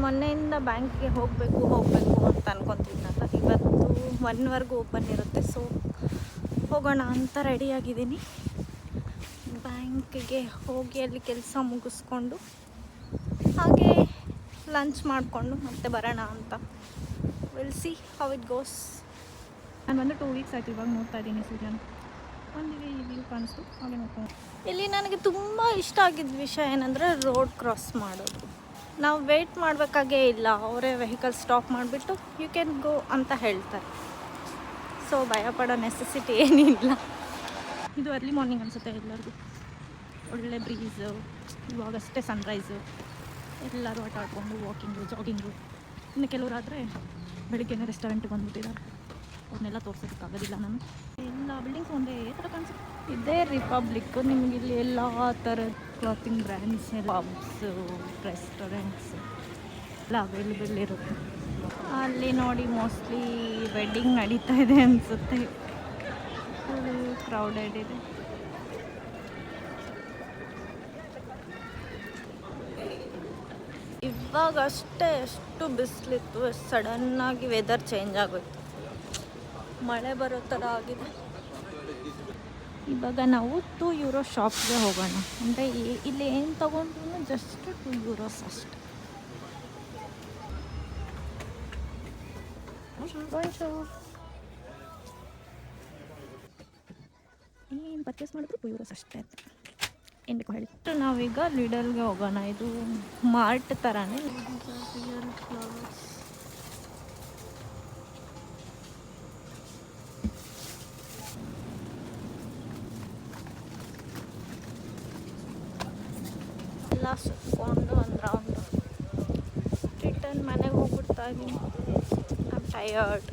ಮೊನ್ನೆಯಿಂದ ಬ್ಯಾಂಕಿಗೆ ಹೋಗಬೇಕು ಅಂತ ಅನ್ಕೊತಿದ್ನಲ್ಲ. ಇವತ್ತು 1ವರೆಗೂ ಓಪನ್ ಇರುತ್ತೆ, ಸೊ ಹೋಗೋಣ ಅಂತ ರೆಡಿಯಾಗಿದ್ದೀನಿ. ಬ್ಯಾಂಕಿಗೆ ಹೋಗಿ ಅಲ್ಲಿ ಕೆಲಸ ಮುಗಿಸ್ಕೊಂಡು ಹಾಗೆ ಲಂಚ್ ಮಾಡಿಕೊಂಡು ಮತ್ತೆ ಬರೋಣ ಅಂತ. Will see how it goes. ನಾನು ಬಂದು 2 ವೀಕ್ಸ್ ಆಯ್ತು ಇವಾಗ ನೋಡ್ತಾ ಇದ್ದೀನಿ ಸೂರ್ಯನ. ಒಂದು ವ್ಯೂ ಕಾಣಿಸ್ತು, ಹಾಗೆ ನೋಡ್ಕೊಂಡು. ಇಲ್ಲಿ ನನಗೆ ತುಂಬ ಇಷ್ಟ ಆಗಿದ್ದ ವಿಷಯ ಏನಂದರೆ ರೋಡ್ ಕ್ರಾಸ್ ಮಾಡೋದು. ನಾವು ವೆಯ್ಟ್ ಮಾಡಬೇಕಾಗೇ ಇಲ್ಲ, ಅವರೇ ವೆಹಿಕಲ್ ಸ್ಟಾಪ್ ಮಾಡಿಬಿಟ್ಟು ಯು ಕ್ಯಾನ್ ಗೋ ಅಂತ ಹೇಳ್ತಾರೆ. ಸೊ ಭಯಪಡೋ ನೆಸೆಸಿಟಿ ಏನಿಲ್ಲ. ಇದು ಅರ್ಲಿ ಮಾರ್ನಿಂಗ್ ಅನಿಸುತ್ತೆ ಎಲ್ಲರಿಗೂ. ಒಳ್ಳೆ ಬ್ರೀಸು, ಇವಾಗಷ್ಟೇ ಸನ್ರೈಸು, ಎಲ್ಲರೂ ಆಟ ಆಡ್ಕೊಂಡು ವಾಕಿಂಗು ಜಾಗಿಂಗು. ಇನ್ನು ಕೆಲವರಾದರೆ ಬೆಳಿಗ್ಗೆನೇ ರೆಸ್ಟೋರೆಂಟ್ಗೆ ಬಂದುಬಿಟ್ಟಿದ್ದಾರೆ, ಅವ್ರನ್ನೆಲ್ಲ ತೋರಿಸೋದಕ್ಕಾಗೋದಿಲ್ಲ ನಾನು. ಎಲ್ಲ ಬಿಲ್ಡಿಂಗ್ಸ್ ಒಂದೇ ಥರ ಕಾಣಿಸುತ್ತೆ. ಇದೇ ರಿಪಬ್ಲಿಕ್. ನಿಮಗೆ ಇಲ್ಲಿ ಎಲ್ಲ ಥರದ ಕ್ಲಾತಿಂಗ್ ಬ್ರ್ಯಾಂಡ್ಸ್, ಪಬ್ಸು, ರೆಸ್ಟೋರೆಂಟ್ಸ್ ಎಲ್ಲ ಅವೈಲೇಬಲ್ ಇರುತ್ತೆ. ಅಲ್ಲಿ ನೋಡಿ ಮೋಸ್ಟ್ಲಿ ವೆಡ್ಡಿಂಗ್ ನಡೀತಾ ಇದೆ ಅನಿಸುತ್ತೆ. ಫುಲ್ ಕ್ರೌಡೆಡ್ ಇದೆ. ಇವಾಗಷ್ಟೇ ಎಷ್ಟು ಬಿಸಿಲಿತ್ತು, ಸಡನ್ನಾಗಿ ವೆದರ್ ಚೇಂಜ್ ಆಗೋಯ್ತು, ಮಳೆ ಬರೋ ಥರ ಆಗಿದೆ. ಇವಾಗ ನಾವು €2 ಶಾಪ್ಗೆ ಹೋಗೋಣ. ಅಂದರೆ ಇಲ್ಲಿ ಏನು ತೊಗೊಂಡ್ರು ಜಸ್ಟ್ €2 ಅಷ್ಟೆ. ಏನು ಪರ್ಚೇಸ್ ಮಾಡಿದ್ರು €2 ಅಷ್ಟೇ ಅಂತ ಏನಬೇಕು ಹೇಳಿ. ನಾವೀಗ ಲಿಡಲ್ಗೆ ಹೋಗೋಣ. ಇದು ಮಾರ್ಟ್ ಥರನೇ. ಎಲ್ಲ ಸುತ್ಕೊಂಡು ಒಂದು ರೌಂಡು ರಿಟರ್ನ್ ಮನೆಗೆ ಹೋಗ್ಬಿಡ್ತಾ ಇದ್ದೀನಿ. I am tired.